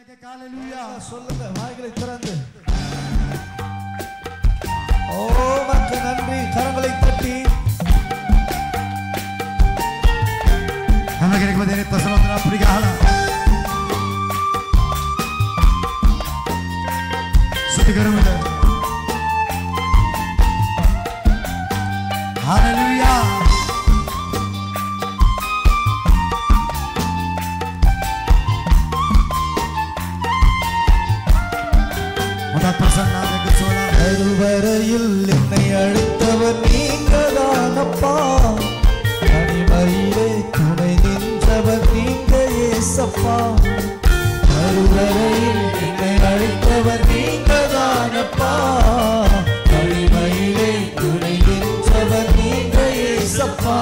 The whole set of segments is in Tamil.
ஹalleluya சொல்லுங்க வாய்களை திறந்து ஓ மக்கு நன்றி கரங்களை தட்டி நமக்கு எனக்கு தேனே தசலோதனா புரிகால சுத்தி கருமத ஹalleluya கருவறையில் என்னை அழைத்தவர் நீங்கதானப்பா தனிமையிலே துணை நின்றவர் நீங்க ஏசப்பா கருவறையில் என்னை அழைத்தவர் நீங்கதானப்பா தனிமையிலே துணை நின்றவர் நீங்க ஏசப்பா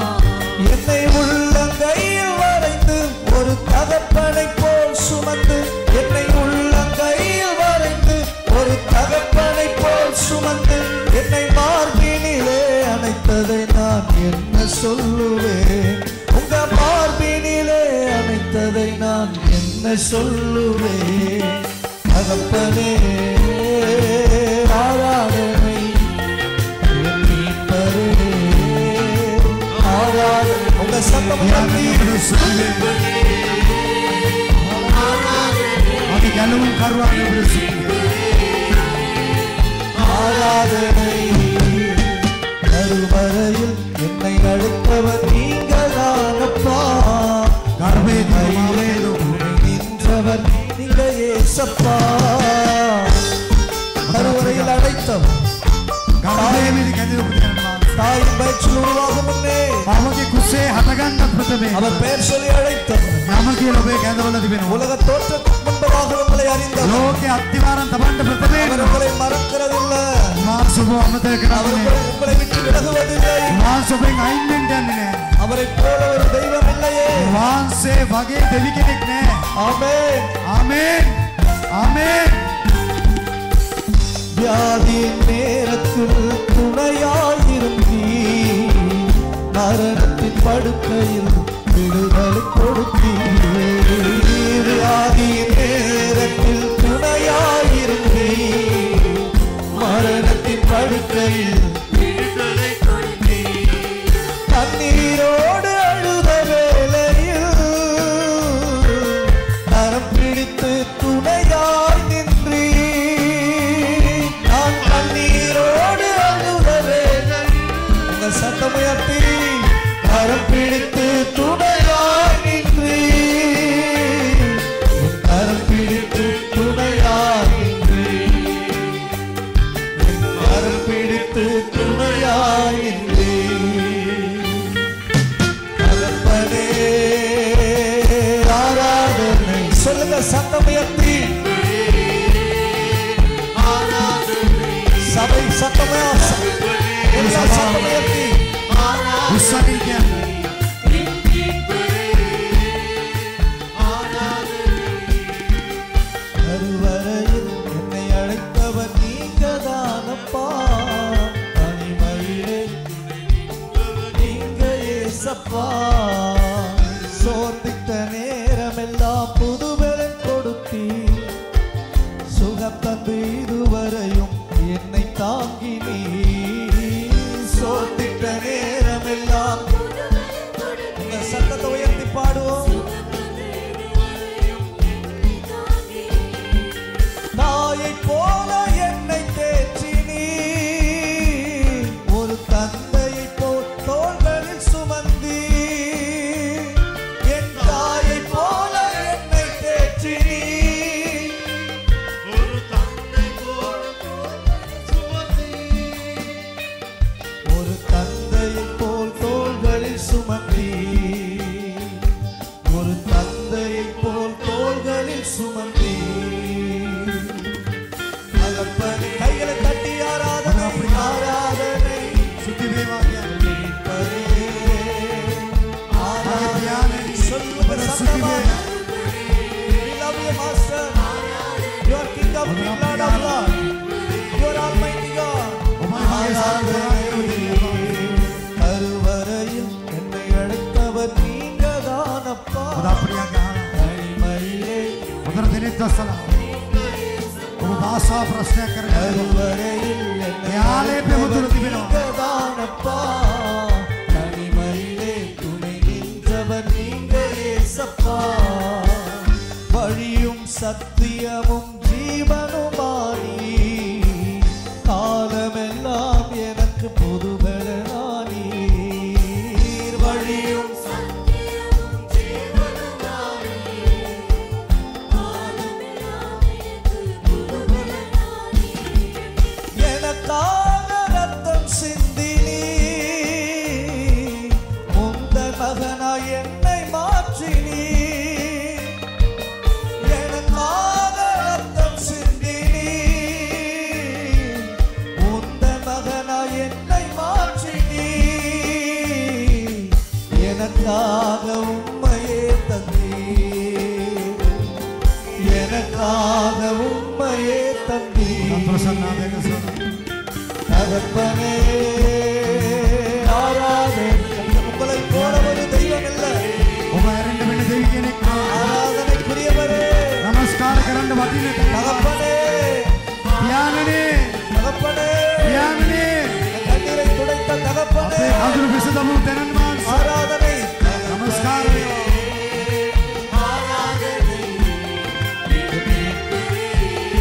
என்னை உள்ளங்கையில் வரைந்து ஒரு தகப்பனை போல் சுமந்து என்னை உள்ளங்கையில் வரைந்து ஒரு தகப்பனை போல் சுமந்து என்னை மார்பினிலே அணைத்ததை நான் என்ன சொல்லுவேன் உங்க மார்பினிலே அணைத்ததை நான் என்ன சொல்லுவேன் தகப்பனே ஆராதனை என் மீட்பரே ஆராதனை உங்க சத்தம் அது கலவும் கருவாங்க ஆராதனை கருவறையில் என்னை அழைத்தவர் நீங்கதானப்பா கருவறையிலே நின்றவர் நீங்க ஏசப்பா கருவறையில் அழைத்தவர் தாயின் வயிற்றில் உருவாகும் முன்னே நமக்கு குசே ஹதகண்ட பிரதமே அவர் பெயர் சொல்லி அழைத்தவர் நமக்கு லோபே கேந்தவல திபென உலக தோற்றத்துக்கு முன்பதாக உங்களை அறிந்தவர் லோகே அத்திவாரம் தபண்ட பிரதமே அவர் உங்களை மறக்கிறதில்லை மாசுபோ அமதே கரமே உங்களை விட்டு விலகுவதில்லை மாசுபெங் ஐன்மென்ட் அன்னினே அவரை போல ஒரு தெய்வம் இல்லையே வான்சே வகே දෙවි කෙනෙක් නෑ ஆமென் ஆமென் ஆமென் வியாதியின் நேரத்தில் துணையாயிருந்தீ மரணத்தின் படுக்கையில் விடுதலை கொடுத்தீர் வியாதியின் நேரத்தில் துணையாயிருந்தீ மரணத்தின் படுக்கையில் விடுதலை கொடுத்தீர் கண்ணீரோடு அழுத வேளையில் கரம் பிடித்து துணையாய் நின்றீ நான் கண்ணீரோடு அழுத வேளையில் உங்க சத்தமுயர்த்தி கரம் பிடித்து துணையாய் நின்றீ கரம் பிடித்து துணையாய் நின்றீ கரம் பிடித்து துணையாய் நின்றீ தகப்பனே ஆராதனை சொல்லுங்க சத்தமுயர்த்தி சபை சத்தமே எல்லா சத்தமுயர்த்தி உஸ்ஸாகி කියන්නේ கருவறையில் என்னை அழைத்தவர் நீங்கதானப்பா தனிமையிலே நீங்க ஏசப்பா சோர்ந்திட்ட நேரமெல்லாம் புதுபலன் கொடுத்தீ சுகம் தந்து இதுவரையும் என்னை தாங்கி நீ சோர்ந்திட்ட நேரமெல்லாம் உங்க சத்தத்தை உயர்த்தி பாடுவோம் தாயை போல என்னை தேற்றி நீ ஒரு தந்தையை போல் தோள்களில் சுமந்தி என் தாயை போல என்னை தேற்றி நீ ஒரு தந்தை போல் ஒரு தந்தையை போல் தோள்களில் சுமந்தி ஒரு தந்தையை போல் தோள்களில் சுமந்தி தகப்பனே கைகளை தட்டி ஆராதனை ஆராதனை சுத்தி தேவாகிய மீட்பரே ஆராதனை சொல்லுங்க சத்தமா We love you master You are king of kings Lord of lords You are almighty God கருவறையில் என்னை அழைத்தவர் நீங்கதானப்பா உதா பிரியா கஹா தனிமையிலே உதர தினே සලා ඔබ භාෂා ප්‍රශ්නයක් කරගෙන යාලේ ප්‍රමුතුර තිබෙනවා දානපා தனிமையிலே துணை நின்றவர் நீங்க ஏசப்பா வழியும் சத்தியமும் ஜீவனுமானி காலமெல்லாம் எனக்கு புதுபலனானி வழியும் சத்தியமும் ஜீவனுமானி காலமெல்லாம் எனக்கு புதுபலனானி எனக்காக ரத்தம் சிந்தினி உந்தன் மகனாய் என்னை மாற்றினி எனக்காக ரத்தம் சிந்தினி உந்தன் மகனாய் என்னை மாற்றினி எனக்காக உம்மையே தந்தீர் எனக்காக உம்மையே தந்தீர் ප්‍රසන්නාදයක සලා தகப்பனே ஆராதனை உங்களை போல ஒரு தெய்வம் இல்லை ඔබ ඇරෙන්න වෙන දෙවි කෙනෙක් නෑ ஆராதனைக்குரியவரே නමස්කාර කරන්න වටින தகப்பனே පියාණනේ தகப்பனே පියාණනේ கண்ணீரை துடைத்த தகப்பனே අපේ අඳුරු විසඳමු තැනන් වහන්සේ ஆராதனை නමස්කාර වේවා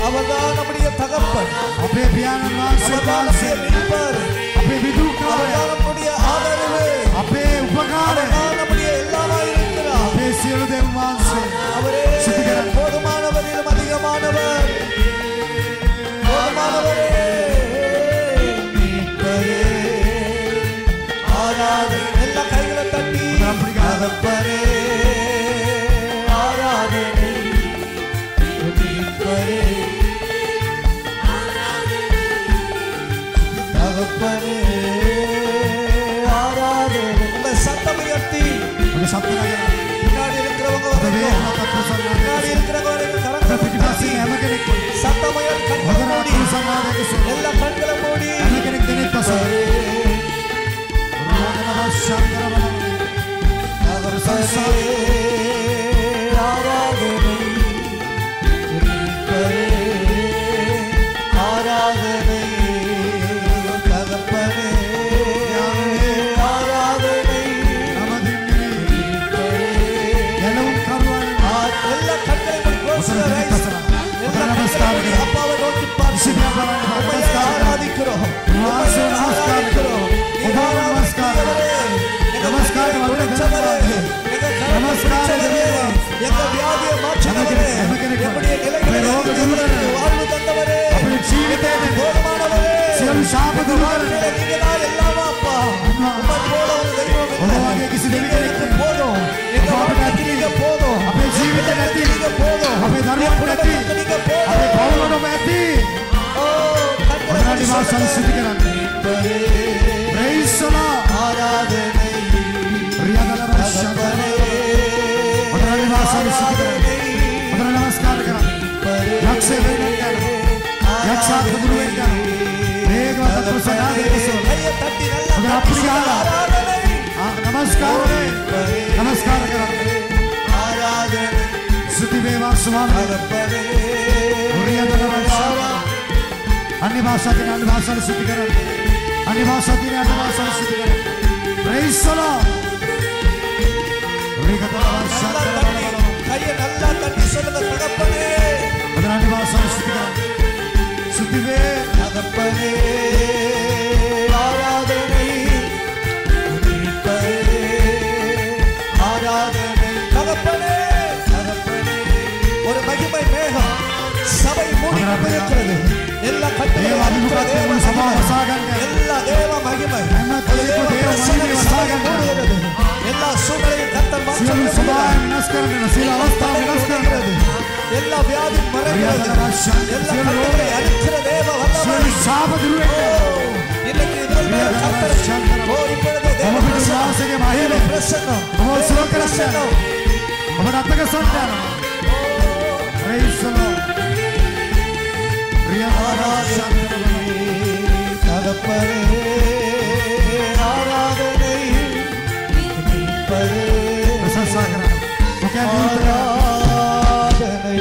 அவர்தான் நம்முடைய தகப்பன் අපේ පියාණන් වහන්සේ அவர்தான் நம்முடைய மீட்பர் අපේ විදුකාරය அவர்தான் நம்முடைய ஆதரவு අපේ උපකාරය அவர்தான் நம்முடைய எல்லாமாய் இருக்கிறார் අපේ සියලු දෙව් වහන්සේ அவரே போதுமானவரிலும் அதிகமானவர் போதுமானவரே மீட்பரே ஆராதனை எல்லா கைகளை தட்டி தகப்பனே ஆராதனை மீட்பரே தகப்பனே ஆராதனை உங்க சத்தம் உயர்த்தி ඔබ සත්‍ය නගන பின்னாடி இருக்கிறவங்க வரைக்கும் பின்னாடி இருக்கிறவங்க கரங்களை පිටිපස්සේ හැම කෙනෙක් சத்தம் உயர்த்தி கண்களை மூடி ප්‍රසන්නාදයක සලා எல்லா கண்களை மூடி හැම කෙනෙක් දෙනෙක් පසු ஆராதனை தகப்பனே ஆராதனை எல்லா கண்களை அப்பாவை நோக்கி பார்த்து ஆராதிக்கிறோம் ஆராதிக்கிறோம் எங்க வியாதியை மாற்றினவரே எங்களுடைய நிலைகளை வாழ்வு தந்தவரே போதுமானவரே நீங்க தான் எல்லாமா அப்பா உம்மை போல ஒரு தெய்வம் இல்லை போதும் எங்க வாழ்க்கைக்கு நீங்க போதும் நீங்க போதும் குடும்பத்துக்கு நீங்க போதும் ஓ கண்களை ஆராதனை தகப்பனே නමස්කාර කරන්න යක්ෂය වෙන්න යක්ෂාත් ගුරු වෙන්න මේකවත් ප්‍රසන්නාදයක සලා கையை தட்டி நல்லா අපේ ஆராதனை නමස්කාරනේ නමස්කාර කරන්න ஆராதனை ස්තුති වේවා ස්වාමී தகப்பனே अन्य भाषा के अन्य भाषा में स्तुति करें अन्य भाषा की अन्य भाषा में स्तुति करें प्रेज़ द लॉर्ड கையை நல்லா தட்டி சொல்லுங்க தகப்பனே अन्य भाषा में स्तुति करें स्तुति वे தகப்பனே ஆராதனை மீட்பரே ஆராதனை தகப்பனே தகப்பனே ஒரு மகிமை மேகம் சபை மூடி கொண்டிருக்கிறது எல்லா கட்டுகளும் எல்லா தேவ மகிமை மூடுகிறது எல்லா சூழ்நிலையும் கர்த்தர் மாற்றுகிறது எல்லா வியாதி மறைகிறது எல்லா கட்டுகளை அழிக்கிற தேவ வல்லமை இன்னைக்கு இதன் மேல் கர்த்தர் இப்பொழுது தேவ பிரசன்னம் பிரசன்னம் Praise the Lord. தகப்பனே ஆராதனை प्रशंसा करा तो क्या ஆராதனை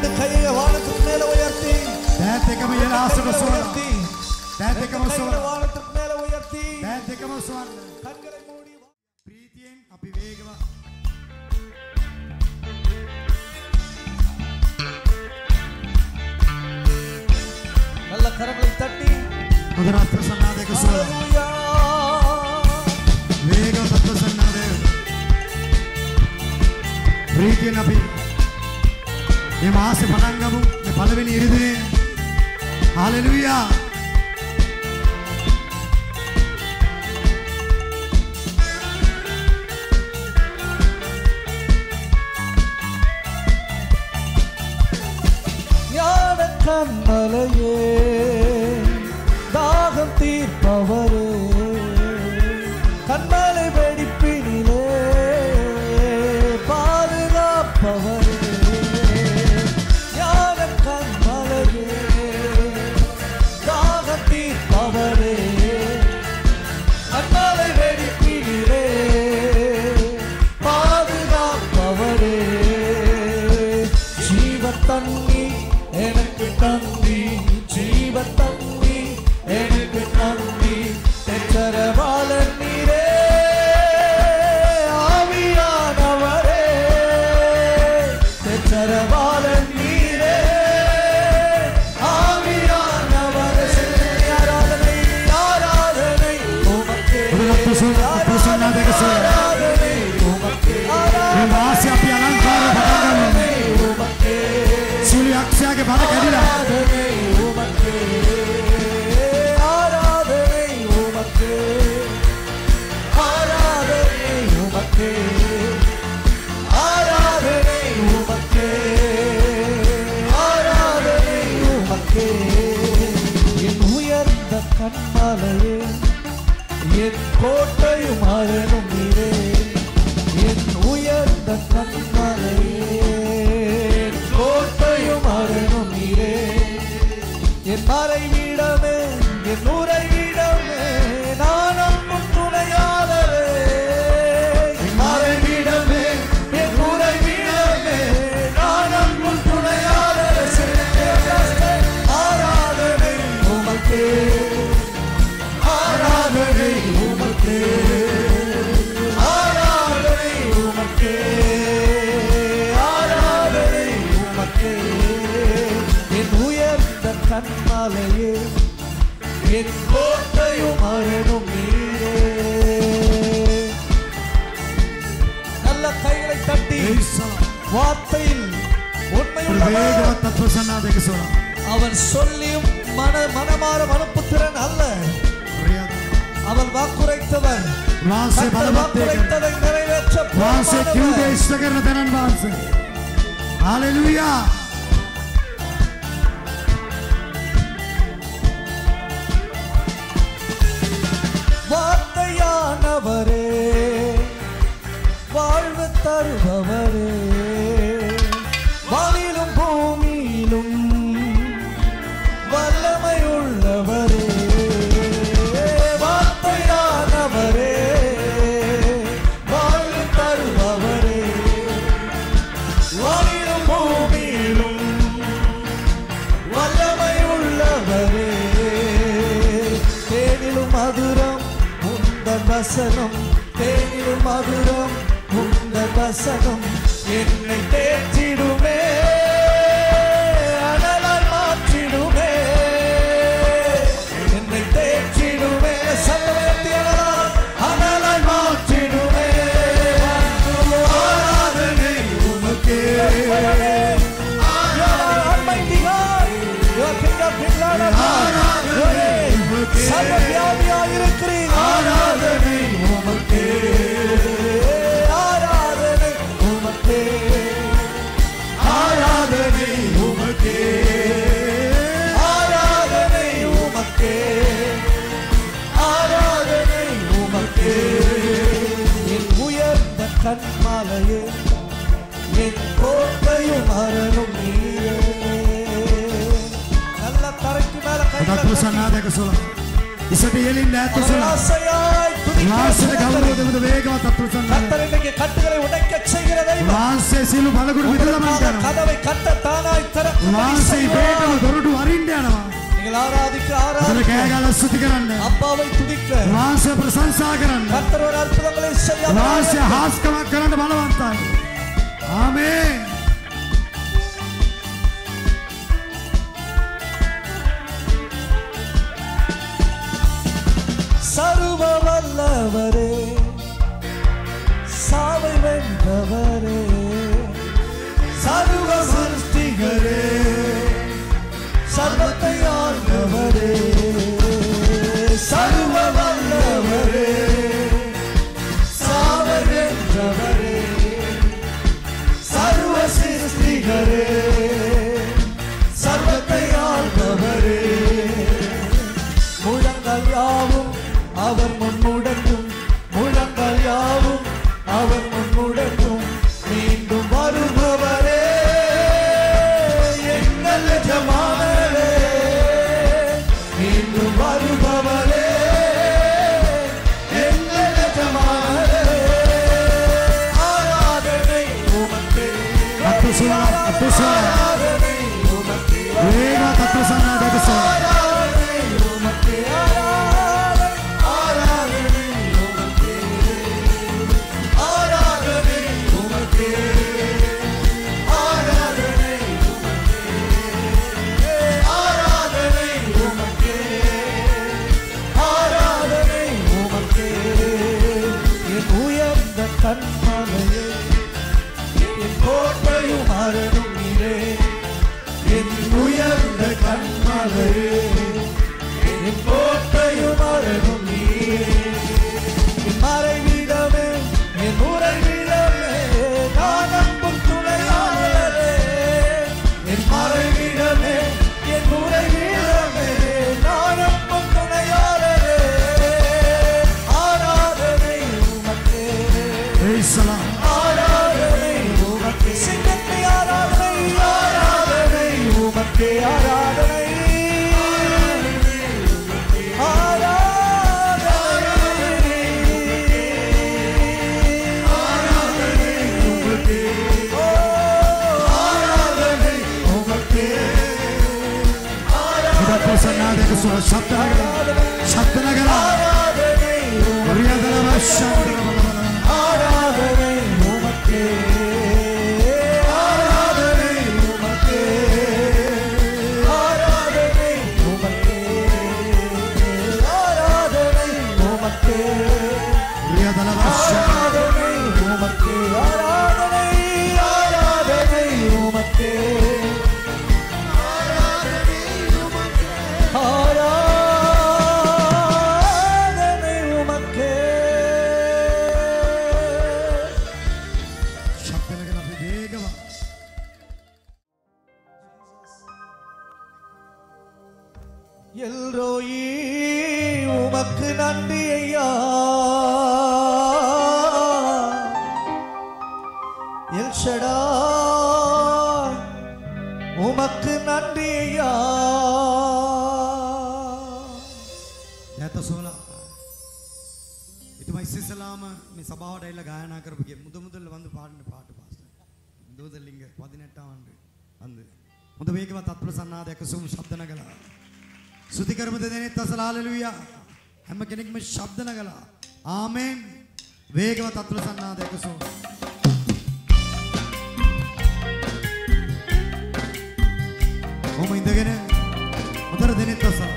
ரெண்டு கையை வானத்துக்கு மேல உயர்த்தி தேத்திகம இலாசன சோதி தேத்திகம சோதி வானத்துக்கு மேல உயர்த்தி தேத்திகம சோதி கண்களை மூடி ප්‍රීතියෙන් අපි වේගව நல்ல கரங்களை தட்டி මුදරත් ප්‍රසන්නාදයක සුව වේගව ප්‍රසන්නාදය ප්‍රීතියෙන් අපි මේ මාසේ පටන් ගමු මේ පළවෙනි ඉරිදිනේ හalleluya கண்மலையே தாகம் தீர்ப்பவரே கண்மலை வெடிப்பினிலே பாதுகாப்பவரே ஞான கண்மலையே தாகம் தீர்ப்பவரே கண்மலை வெடிப்பினிலே பாதுகாப்பவரே ஜீவத்தண்ணி எனக்கு தந்தி ஜீவ தந்தி எனக்கு தந்தி தெச்சரவாளன் நீரே ஆவியானவரே தெச்சரவாளன் நீரே ஆவியானவரே ஆராதனை ஆராதனை உமக்கே ஆராதனை உமக்கே ආසිය අපි අලංකාර පටන් ගමු உமக்கே සුළි අක්ෂයාගේ බඩ කැඩිලා கண்மலையே என் கோட்டையும் அரணும் நீரே என் உயர்ந்த கண்மலையே என் கோட்டையும் அரணும் நீரே என் மறைவிடமே என் உறைவிடமே நான் அன்பும் துணையாளரே என் மறைவிடமே என் உறைவிடமே நான் அன்பும் துணையாளரே ஆராதனை உமக்கே ஆராதனை உமக்கே ஆராதனை உமக்கே ஆராதனை உமக்கே என் உயர்ந்த கண்மலையே என் கோட்டையும் அரணும் நீரே நல்ல கைகளை தட்டி வார்த்தையில் உண்மையுள்ளவர் වේගවත් ප්‍රසන්නාදයක සුව அவன் சொல்லியும் மனமாற மனப்புத்திரன் அல்ல அவன் வாக்குரைத்தவன் වාසේ බලවත් வாக்குரைத்ததை நிறைவேற்ற වාසේ කිව්වේ ඉෂ්ට කරන තැනන් වාසේ හalleluya வார்த்தையானவரே வாழ்வு தருபவரே வானிலும் பூமியிலும் வல்லமை உள்ளவரே வார்த்தையானவரே வாழ்வு தருபவரே வானிலும் பூமியிலும் வல்லமை உள்ளவரே தேனிலும் மதுரம் உந்தன் வசனம் தேனிலும் மதுரம் உந்தன் வசனம் என்னை தேற்றிடுமே அனலால் மாற்றிடுமே என்னை தேற்றிடுமே சத்தத்தை அனலால் மாற்றிடுமே ஆராதனை உமக்கே Almighty God, you are King of Kings, Lord of Lords. சர்வவியாபியாய் இருக்கிறீர். ஆராதனை உமக்கே ஆராதனை உமக்கே ஆராதனை உமக்கே ஆராதனை உமக்கே ஆராதனை உமக்கே என் உயர்ந்த கண்மலையே என் கோட்டையும் அரணும் நீரே நல்ல தரைக்கு மேல ප්‍රසන්නාදයක සුව ඉසට එලින් නැත්තු සුව ஆசையாய் வாசனை கௌரவத்தை வேகமா தப்பு சொன்னார். கர்த்தர் இன்னைக்கு கட்டுகளை உடைக்க செய்கிற தெய்வம். வாசை சிலு பலகுடு விதலமாண்டான. கதவை கர்த்தர் தானாய் திறக்கும். வாசை வேகமா ದೊರಡು வரிண்டானவா. நீங்கள் ஆராதிக்க ஆராதிக்க கேகால சுத்திகரන්න. அப்பாவை துதிக்க. வாசை பிரசංසා කරන්න. கர்த்தர் ஒரு அற்புதங்களை செய்ய. வாசை ஹாஸ்කමක් කරන්න බලවන්තයි. ஆமென். சர்வ வல்லவரே சாவை வென்றவரே சர்வ சிருஷ்டிகரே சர்வத்தை ஆள்பவரே சர்வ வல்லவரே சாவை வென்றவரே சர்வ சிருஷ்டிகரே சர்வத்தை ஆள்பவரே முழங்கால் யாவும் அவர் முன்முடக்கும் முழங்கால் யாவும் அவர் முன்முடக்கும் மீண்டும் வருபவரே எங்கள் எஜமானரே மீண்டும் வருபவரே எங்கள் எஜமானரே ஆராதனை உமக்கே ஆராதனை உமக்கே வேகமா தப்பு சொன்னா தேசம் கண்மலையே என் கோட்டையும் அரணும் நீரே என் உயர்ந்த கண்மலையே என் கோட்டையும் அரணும் நீரே என் மறைவிடமே என் உறைவிடமே நான் நம்பும் துணையாளரே என் மறைவிடமே என் உறைவிடமே நான் நம்பும் துணையாளரே ஆராதனை உமக்கே ஆராதனை உமக்கே சிங்கத்தை ஆராதனை ஆராதனை உமக்கே ஆராதனை எல்ரோயி உமக்கு நன்றி ஐயா எல்ஷடாய் உமக்கு நன்றி ஐயா நேத்த சோலா இதுமா இஸ்ஸலாம මේ සභාවට ඇවිල්ලා ගායනා කරපු முதல்ல வந்து பாடின பாட்டு பாஸ்டர் முதல்ல இங்க 18ஆம் ஆண்டு வந்து முத வேகமா தත්පුර සන්නාදයක සුම් ශබ්ද නගලා සුති කරමු දෙනෙත් අසල හalleluya හැම කෙනෙක්ම ශබ්ද නගලා ආමෙන් වේගව තත්පුර සන්නාදයක සුම් කොහොම ඉඳගෙන මුතර දෙනෙත් අසල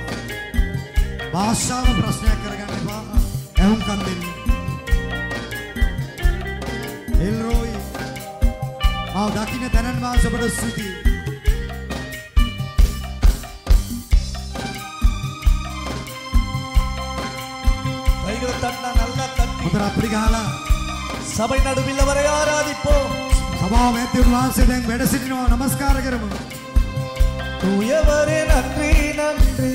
භාෂාව ප්‍රශ්නයක් කරගන්න එපා එහුම්කම් දෙන්න එල්රෝයි ආ දකින්න තනන් වාසබඩ සුති මුතර අප්‍රි ගහලා சபை நடுவில் அவரை ஆராதிப்போம் සභාව මැතිවුන් වහන්සේ දැන් වැඩ සිටිනවා නමස්කාර කරමු தூயவரே நன்றி நன்றி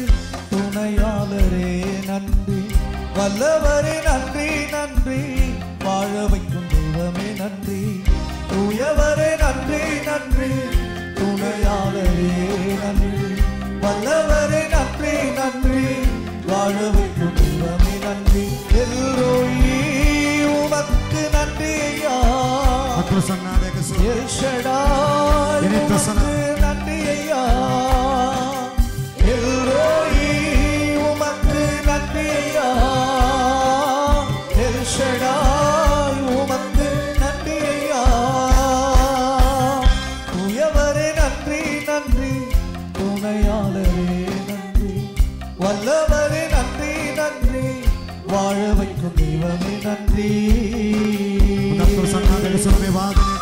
துணையாளரே நன்றி வல்லவரே நன்றி நன்றி வாழ வைக்கும் தெய்வமே நன்றி தூயவரே நன்றி நன்றி துணையாளரே நன்றி வல்லவரே நன்றி நன்றி வாழ வைக்கும் தெய்வமே நன்றி எல்லோரும் தெய்வமே நன்றி. तत्व सन्नाद के सुर में वादने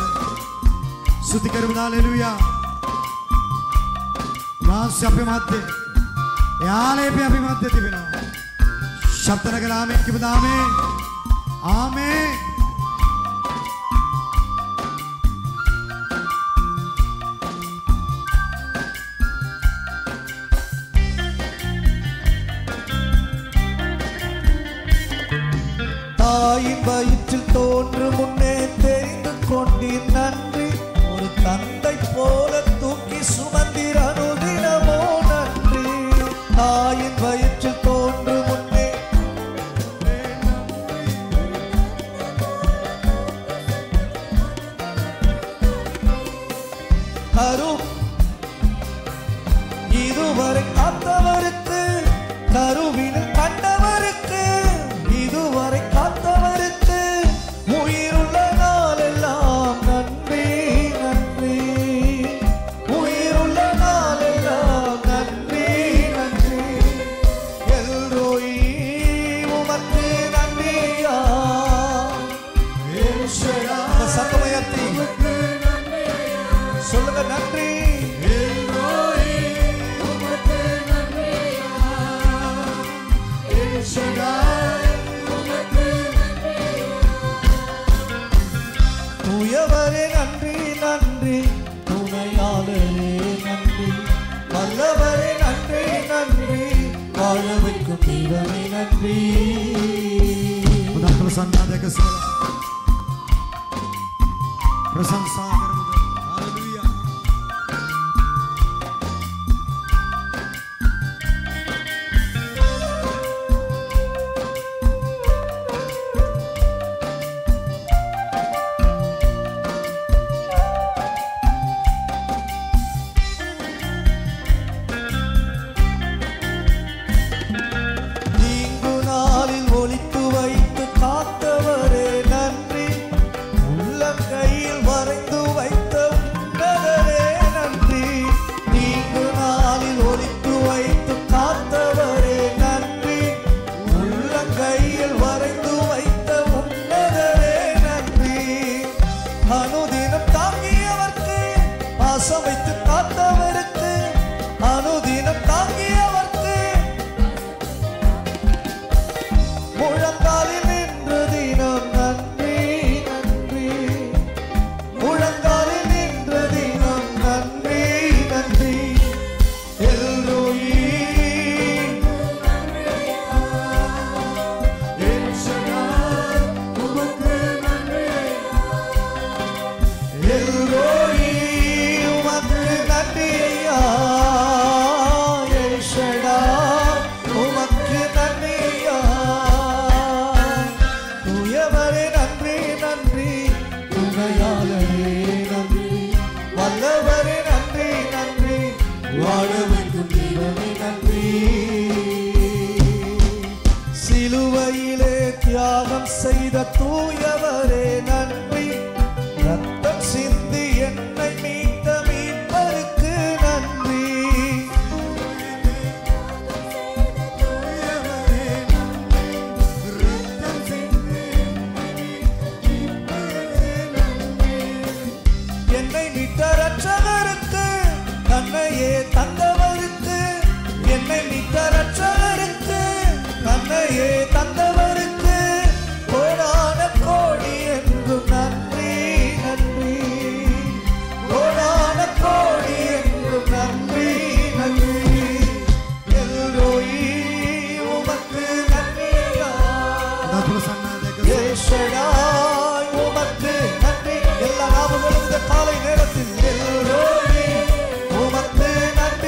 स्तुति कर हालेलुया मास्य अभिमाद्य याले पे अभिमाद्य दिविना शब्द नगर आमेन की बदामे आमेन. தாயின் வயிற்றில் தோன்று முன்னே தெரிந்து கொண்டீர் நன்றி. ஒரு தந்தை போல தூக்கி சுமந்தீர் அனுதினமோ நன்றி. தாயின் வயிற்றில் தோன்று முன்னே கரு இதுவரை காத்தவருக்கு கருவினில் கண்டவருக்கு இதுவரை காத்தவருக்கு உயிருள்ள நாளெல்லாம் நன்றி நன்றி. உயிருள்ள நாளெல்லாம் நன்றி நன்றி. எல்ரோயி உமக்கு நன்றியா. சத்தமயத்தி சொல்லுங்க நன்றி. தூயவரே நன்றி நன்றி. துணையாளரே நன்றி. வல்லவரே நன்றி நன்றி. வாழ வைக்கும் தெய்வமே நன்றி. तत्व सन्नाद के सुर प्रशंसा कर हालेलुया. தீங்கு நாளில் ஒளித்து வைத்து காத்தவரே நன்றி. உள்ளம் கையில் வரைந்து வைத்த உன்னதரே நன்றி. தீங்கு நாளில் ஒளித்து வைத்து காத்தவரே நன்றி. உள்ளம் கையில் வரைந்து வைத்த உன்னதரே நன்றி. அனுதினம் தாங்கியவர்க்கு பாசம் வைத்து காத்தவருக்கு அனுதினம் தாங்கியவர்க்கு முழங்காலில் நின்று தினம் நன்றி நன்றி. முழங்காலில் நின்று தினம் நன்றி நன்றி. எல்ரோயி எல்ரோயி உமக்கு நன்றி ஐயா. எல் ஷடாய் உமக்கு நன்றி ஐயா. தூயவரே நன்றி நன்றி. துணையாளரே நன்றி. வல்லவரே நன்றி நன்றி. வாழ வைக்கும் தெய்வமே நன்றி. சிலுவையிலே தியாகம் செய்த தூயவரே நன்றி. ரத்தம் சிந்தி என்னை மீட்ட மீட்பருக்கு நன்றி. என்னை மீட்ட ரட்சகருக்கு தன்னையே தந்தவருக்கு என்னை மீட்ட ரட்சகருக்கு தன்னையே தந்தவருக்கு கோடான கோடி என்றும் நன்றி நன்றி. கோடான கோடி என்றும் நன்றி நன்றி. எல்ரோயி உமக்கு நன்றியா. तत्व सन्नाद के எல் ஷடாய் உமக்கு நன்றி. எல்லா நாமங்களும் இந்த காலை நேரத்தில் எல்ரோயி உமக்கு நன்றி.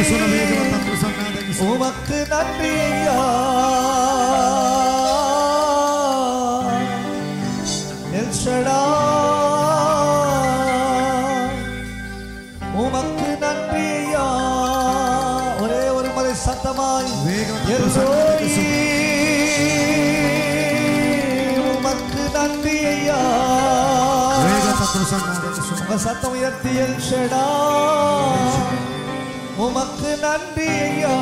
சொன்ன வேகமா தப்பு சொன்னாதே உமக்கு நன்றி ஐயா எல் ஷடாய் உமக்கு நன்றி ஐயா ஒரே ஒரு முறை சத்தமாய் எல்லோரி உமக்கு நன்றி ஐயா உங்க சத்தம் உயர்த்தி எல் ஷடாய் உமக்கு நன்றி ஐயா